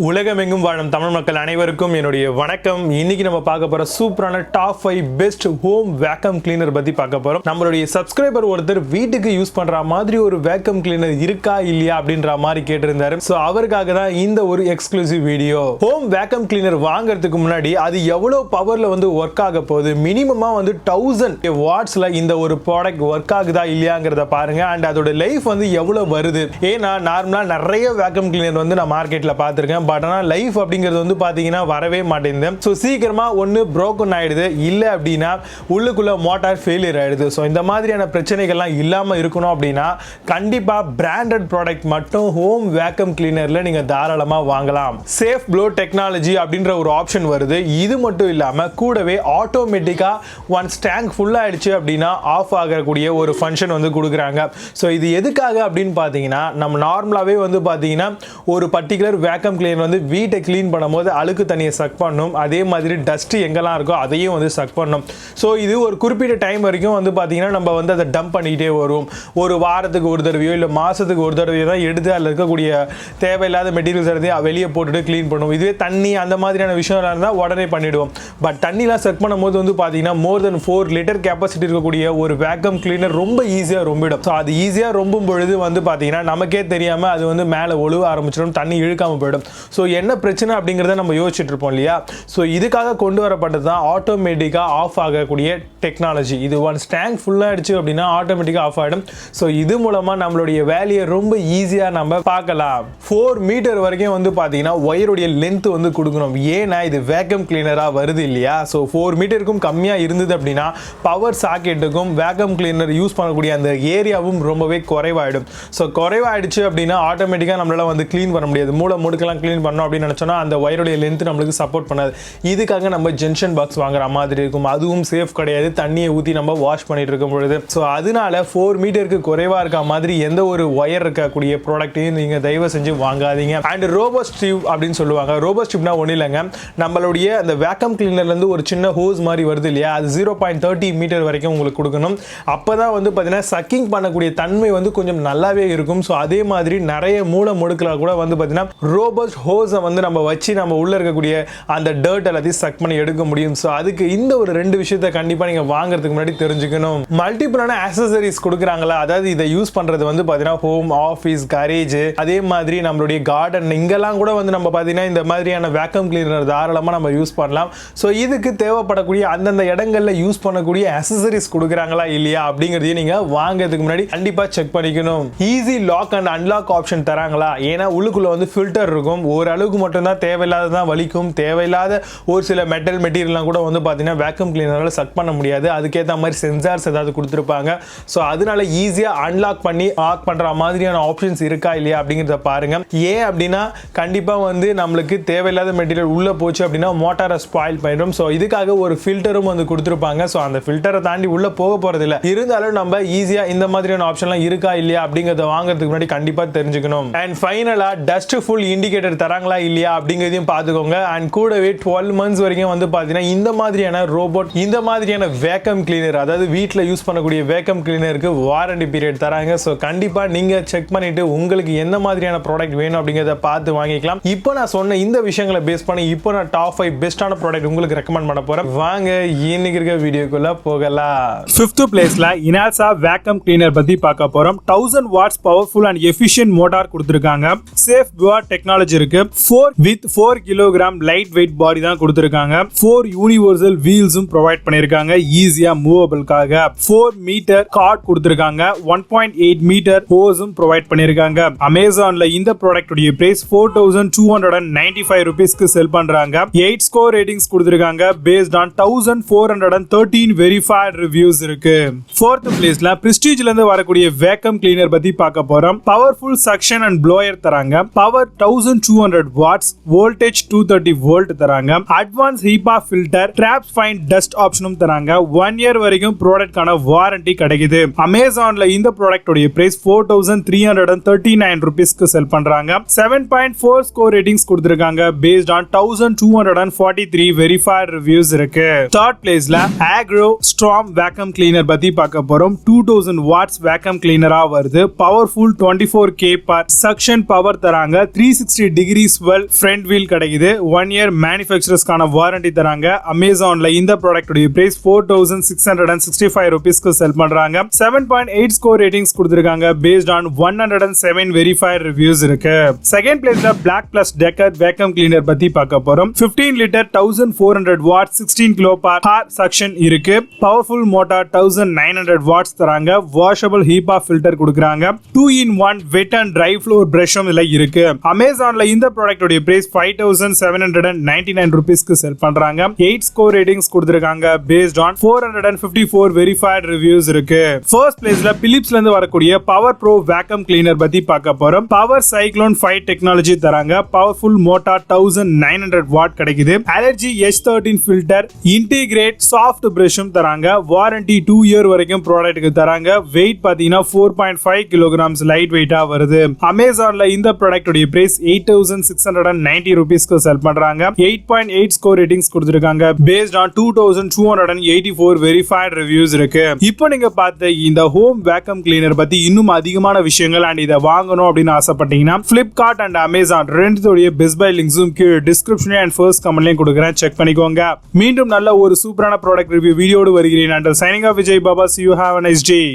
உலகமெங்கும் வாழும் தமிழ் மக்கள் அனைவருக்கும் என்னுடைய வணக்கம். இன்னைக்கு நம்ம பார்க்க போற சூப்பரான top 5 best home vacuum cleaner பத்தி பார்க்க போறோம். நம்மளுடைய சப்ஸ்கிரைபர் ஒருத்தர் வீட்டுக்கு யூஸ் பண்ற மாதிரி ஒரு வேக்கம் கிளீனர் இருக்கா இல்லையா அப்படின்ற மாதிரி கேட்டிருந்தாரு. சோ அவருக்காக தான் இந்த ஒரு exclusive video. Home vacuum cleaner வாங்குறதுக்கு முன்னாடி அது எவ்வளவு பவர்ல ஒர்க் ஆக போகுது, மினிமமா 1000 வாட்ஸ்ல இந்த ஒரு ப்ராடக்ட் ஒர்க் ஆகுதா இல்லையாங்கிறத பாருங்க. அண்ட் அதோட லைஃப் எவ்வளவு வருது. ஏன்னா நார்மலா நிறைய வேக்கம் கிளீனர் நான் மார்க்கெட்ல பார்த்திருக்கேன். பட் ஆனால் லைஃப் அப்படிங்கிறது பார்த்தீங்கன்னா வரவே மாட்டேங்குது. ஸோ சீக்கிரமா ஒன்று ப்ரோக்கன் ஆயிடுது, இல்லை அப்படின்னா உள்ளுக்குள்ள மோட்டார் ஃபெயிலியர் ஆயிடுது. ஸோ இந்த மாதிரியான பிரச்சனைகள்லாம் இல்லாமல் இருக்கணும் அப்படின்னா கண்டிப்பாக பிராண்டட் ப்ராடக்ட் மட்டும் ஹோம் வேக்கம் கிளீனரில் நீங்கள் தாராளமாக வாங்கலாம். சேஃப் ப்ளோ டெக்னாலஜி அப்படின்ற ஒரு ஆப்ஷன் வருது. இது மட்டும் இல்லாமல் கூடவே ஆட்டோமேட்டிக்காக ஒன்ஸ் டேங்க் ஃபுல் ஆயிடுச்சு அப்படின்னா ஆஃப் ஆகக்கூடிய ஒரு ஃபங்க்ஷன் கொடுக்குறாங்க. ஸோ இது எதுக்காக அப்படின்னு பார்த்தீங்கன்னா, நம்ம நார்மலாகவே பார்த்தீங்கன்னா ஒரு பர்டிகுலர் வேக்கம் கிளீனர் வீட்டை கிளீன் பண்ணும்போது அழுக்கு தண்ணியை சக் பண்ணும். அதே மாதிரி டஸ்ட் எங்கெல்லாம் இருக்கோ அதையும் சக் பண்ணும். ஸோ இது ஒரு குறிப்பிட்ட டைம் வரைக்கும் பார்த்தீங்கன்னா நம்ம அதை டம்ப் பண்ணிக்கிட்டே வருவோம். ஒரு வாரத்துக்கு ஒரு தடவையோ இல்லை மாதத்துக்கு ஒரு தடவையோ தான் எடுத்து அதில் இருக்கக்கூடிய தேவையில்லாத மெட்டீரியல்ஸ் எல்லாத்தையும் வெளியே போட்டுட்டு கிளீன் பண்ணுவோம். இதுவே தண்ணி அந்த மாதிரியான விஷயம் இருந்தால் உடனே பண்ணிவிடுவோம். பட் தண்ணிலாம் சக் பண்ணும்போது பார்த்தீங்கன்னா மோர் தென் 4 லிட்டர் கெப்பாசிட்டி இருக்கக்கூடிய ஒரு வேக்கம் கிளீனர் ரொம்ப ஈஸியாக ரொம்பிடும். ஸோ அது ஈஸியாக ரொம்பும் பொழுது பார்த்தீங்கன்னா நமக்கே தெரியாமல் அது மேலே ஒழுவ ஆரம்பிச்சிடும், தண்ணி இழுக்காமல் போயிடும். ஸோ என்ன பிரச்சனை அப்படிங்கிறத நம்ம யோசிச்சுட்டு இருப்போம் இல்லையா. ஸோ இதுக்காக கொண்டு வரப்பட்டது தான் ஆட்டோமேட்டிக்காக ஆஃப் ஆகக்கூடிய டெக்னாலஜி. இது ஒன்ஸ் டேங்க் ஃபுல்லாகிடுச்சு அப்படின்னா ஆட்டோமேட்டிக்காக ஆஃப் ஆகிடும். ஸோ இது மூலமாக நம்மளுடைய வேலையை ரொம்ப ஈஸியாக நம்ம பார்க்கலாம். 4 மீட்டர் வரைக்கும் பார்த்தீங்கன்னா ஒயருடைய லென்த் கொடுக்கணும். ஏன்னா இது வேக்கம் கிளீனராக வருது இல்லையா. ஸோ 4 மீட்டருக்கும் கம்மியாக இருந்தது அப்படின்னா பவர் சாக்கெட்டுக்கும் வேக்கம் கிளீனர் யூஸ் பண்ணக்கூடிய அந்த ஏரியாவும் ரொம்பவே குறைவாயிடும். ஸோ குறைவாயிடுச்சு அப்படின்னா ஆட்டோமேட்டிக்காக நம்மளால க்ளீன் பண்ண முடியாது. மூளை முடுக்கெல்லாம் க்ளீன் பண்ணோம் அப்படின்னு நினச்சோன்னா அந்த ஒயருடைய லென்த் நம்மளுக்கு சப்போர்ட் பண்ணாது. இதுக்காக நம்ம ஜென்ஷன் பாக்ஸ் வாங்குற மாதிரி இருக்கும். அதுவும் சேஃப் கிடையாது, தண்ணியை ஊற்றி நம்ம வாஷ் பண்ணிட்டு இருக்கும் பொழுது. ஸோ அதனால 4 மீட்டருக்கு குறைவாக இருக்க மாதிரி எந்த ஒரு ஒயர் இருக்கக்கூடிய ப்ராடக்ட்டையும் நீங்கள் தயவு செஞ்சு வாங்காதீங்க. அண்ட் ரோபோஸ்ட் டியூப் அப்படின்னு சொல்லுவாங்க. ரோபோஸ்ட் டியூப்னா ஒன்றும் இல்லைங்க, நம்மளுடைய அந்த வேக்கம் கிளீனர்லேருந்து ஒரு சின்ன ஹோஸ் மாதிரி வருது இல்லையா, அது 0.30 மீட்டர் வரைக்கும் உங்களுக்கு கொடுக்கணும். அப்போ தான் பார்த்தீங்கன்னா சக்கிங் பண்ணக்கூடிய தன்மை கொஞ்சம் நல்லாவே இருக்கும். ஸோ அதே மாதிரி நிறைய மூளை முடுக்கல கூட பார்த்தீங்கன்னா ரோபோஸ்ட் ஹோஸை நம்ம வச்சு நம்ம உள்ள இருக்கக்கூடிய அந்த டர்ட் எல்லாத்தையும் சக் பண்ணி எடுக்க முடியும். ஸோ அதுக்கு இந்த ஒரு 2 விஷயத்தை கண்டிப்பாக நீங்கள் வாங்குறதுக்கு முன்னாடி தெரிஞ்சுக்கணும். மல்டிபிளான ஆக்சசரிஸ் கொடுக்குறாங்களா, அதாவது இதை யூஸ் பண்ணுறது பார்த்தீங்கன்னா ஹோம், ஆஃபீஸ், கரேஜ், அதே மாதிரி நம்மளுடைய கார்டன் இங்கெல்லாம் கூட நம்ம பார்த்தீங்கன்னா இந்த மாதிரியான வேக்கம் கிளீனர் தாராளமாக நம்ம யூஸ் பண்ணலாம். ஸோ இதுக்கு தேவைப்படக்கூடிய அந்தந்த இடங்களில் யூஸ் பண்ணக்கூடிய ஆக்சசரிஸ் கொடுக்குறாங்களா இல்லையா அப்படிங்கிறதையும் நீங்கள் வாங்குறதுக்கு முன்னாடி கண்டிப்பாக செக் பண்ணிக்கணும். Easy lock and unlock option தராங்களா, ஏன்னா உள்ளுக்குள்ள ஃபில்டர் இருக்கும். ஓரளவுக்கு மட்டும்தான் தேவையில்லாததான் வலிக்கும். தேவையில்லாத ஒரு சில மெட்டீரியல்லாம் கூட பார்த்தீங்கன்னா வேக்கம் கிளீனரால் சக் பண்ண முடியாது. அதுக்கேற்ற மாதிரி சென்சார்ஸ் ஏதாவது கொடுத்துருப்பாங்க. ஸோ அதனால ஈஸியாக அன்லாக் பண்ணி ஆக் பண்ணுற மாதிரியான ஆப்ஷன்ஸ் இருக்கா இல்லையா அப்படிங்கிறத பாருங்க. ஏன் அப்படின்னா கண்டிப்பாக நம்மளுக்கு தேவையில்லாத மெட்டீரியல் உள்ள போச்சு அப்படின்னா மோட்டாரை ஸ்பாயில் பண்ணிடும். ஸோ இதுக்காக ஒரு ஃபில்டரும் கொடுத்துருப்பாங்க. ஸோ அந்த ஃபில்டரை தாண்டி உள்ள போக போறது இல்லை. இருந்தாலும் நம்ம ஈஸியாக இந்த மாதிரியான ஆப்ஷன்லாம் இருக்கா இல்லையா அப்படிங்கிறத வாங்குறதுக்கு முன்னாடி கண்டிப்பாக தெரிஞ்சுக்கணும். அண்ட் ஃபைனலா டஸ்ட் ஃபுல் இண்டிகேட்டர் தராங்களா இல்லையா அப்படிங்கிறதையும் பார்த்துக்கோங்க. அண்ட் கூடவே 12 மந்த்ஸ் வரைக்கும் பார்த்தீங்கன்னா இந்த மாதிரியான ரோபோட், இந்த மாதிரியான வேக்கம் கிளீனர், அதாவது வீட்டில் யூஸ் பண்ணக்கூடிய வேக்கம் கிளீனருக்கு வாரண்டி பீரியட் தராங்க. ஸோ கண்டிப்பாக நீங்கள் செக் பண்ணிட்டு உங்களுக்கு எந்த மாதிரியான ப்ராடக்ட் வேணும் அப்படிங்கிறத பார்த்து வாங்கிக்கலாம். இப்போ நான் சொன்ன இந்த விஷயங்களை பேஸ் பண்ணி இப்போ நான் டாப் 5 பெஸ்டான ப்ராடக்ட் உங்களுக்கு ரெக்கமெண்ட் பண்ண போறேன். வாங்க இன்னைக்கு இருக்க வீடியோக்குள்ள போகலாம். 5th பிளேஸ்ல இனால்சா வேக்கம் கிளீனர் பத்தி பார்க்க போறோம். 1000 watts powerful and efficient motor கொடுத்திருக்காங்க. சேஃப் டெக்னாலஜி இருக்கு. 4 கிலோகிராம் லைட் வெயிட் பாடி தான் கொடுத்திருக்காங்க. 4 யூனிவர்சல் வீல்ஸும் ப்ரொவைட் பண்ணிருக்காங்க ஈஸியா மூவபிள்காக. 4 மீட்டர் கார்ட் கொடுத்திருக்காங்க. 1.8 மீட்டர் ஹோஸும் ப்ரொவைட் பண்ணிருக்காங்க. அமேசான்ல இந்த ப்ராடக்ட் உடைய பிரைஸ் 4295 ரூபீஸ்க்கு செல் பண்றாங்க. 8 ஸ்கோர் ரேட்டிங்ஸ் கொடுத்திருக்காங்க. பேஸ்ட் ஆன் 1413 வெரிஃபைட் ரிவ்யூஸ் இருக்கு. 4th பிளேஸ்ல பிரஸ்டீஜ்ல இருந்து வரக்கூடிய வேக்கம் கிளீனர் பத்தி பார்க்க போறோம். பவர்ஃபுல் சக்ஷன் அண்ட் ப்ளோயர் தராங்க. பவர் 1200 வாட்ஸ், வோல்டேஜ் 230 வோல்ட் தராங்க. Advance ஹீபா filter, drops find dust ஆப்ஷனும் தராங்க. 1 இயர் வரைக்கும் ப்ராடக்ட்கான வாரண்டி கிடைக்குது. அமேசான்ல இந்த ப்ராடக்ட் உடைய பிரைஸ் 4339 ரூபீஸ்க்கு செல் பண்றாங்க. 7.4 ஸ்கோர் ரேட்டிங்ஸ் கொடுத்திருக்காங்க. பேஸ்ட் ஆன் 1243 வெரிஃபைட் ரிவ்யூஸ் இருக்கு. 3rd பிளேஸ்ல AGARO ஸ்ட்ராங் வேக்கம் கிளீனர் பத்தி பார்க்க போறோம். 2000 வாட்ஸ் வேக்கம் கிளீனரா வருது. Powerful 24K per suction power தராங்க. 360 degree degree swivel front wheel கிடைக்குது. 1 இயர் மேனுஃபேக்சரர்ஸ்க்கான வாரண்டி தராங்க. அமேசான்ல இந்த ப்ராடக்ட் உடைய பிரைஸ் 4665 rupeesக்கு செல் பண்றாங்க. 7.8 ஸ்கோர் ரேட்டிங்ஸ் கொடுத்திருக்காங்க. பேஸ்ட் ஆன் 107 வெரிஃபைட் ரிவ்யூஸ் இருக்கு. செகண்ட் பிளேஸ்ல Black Plus Decker vacuum cleaner பத்தி பார்க்க போறோம். 15 litre 1400 watt 16 kilo per hour suction இருக்கு. பவர்ஃபுல் மோட்டார் 1900 வாட்ஸ் தராங்க. வாஷபிள் ஹீபா ஃபில்டர் கொடுக்கறாங்க. 2-in-1 wet and dry floor பிரஷும் இதுல இருக்கு. அமேசான்ல இந்த ப்ராடக்ட் உடைய பிரைஸ் 5799 rupeesக்கு செல் பண்றாங்க. 8 ஸ்கோர் ரேட்டிங்ஸ் கொடுத்திருக்காங்க. பேஸ்ட் ஆன் 454 வெரிஃபைட் ரிவ்யூஸ் இருக்கு. ஃபர்ஸ்ட் பிளேஸ்ல பிலிப்ஸ்ல இருந்து வரக்கூடிய பவர் ப்ரோ வேக்கம் கிளீனர் பத்தி பார்க்க போறோம். பவர் சைக்ளோன் 5 டெக்னாலஜி தராங்க. பவர்ஃபுல் மோட்டார் 1900 வாட் கிடைக்குது. Allergy H13 filter integrate soft பிரஷும் தராங்க. வாரண்டி 2 இயர் வரைக்கும் ப்ராடக்ட்டுக்கு தராங்க. வெயிட் பாத்தீங்கன்னா 4.5 kilograms லைட் வெயிட்டா வருது. அமேசான்ல இந்த ப்ராடக்ட் உடைய பிரைஸ் 8690 rupeesக்கு செல் பண்றாங்க. 8.8 ஸ்கோர் ரேட்டிங்ஸ் கொடுத்திருக்காங்க. பேஸ்ட் ஆன் 2284 வெரிஃபைட் ரிவ்யூஸ் இருக்கு. இப்போ நீங்க பார்த்த இந்த ஹோம் வேக்கம் கிளீனர் பத்தி இன்னும் அதிகமான விஷயங்கள் அண்ட் இதை வாங்கணும் அப்படின்னு ஆசைப்பட்டீங்கன்னா Flipkart அண்ட் அமேசான் ரெண்டுடைய பெஸ்ட் பை லிங்க்ஸும் கீழே டிஸ்கிரிப்ஷன் அண்ட் ஃபர்ஸ்ட் கமெண்ட்லயும் கொடுக்குறேன். செக் பண்ணிக்கோங்க. மீண்டும் நல்ல ஒரு சூப்பரான ப்ராடக்ட் ரிவ்யூ வீடியோடு வருகிறேன். And signing off Vijay Baba. See you, have a nice day.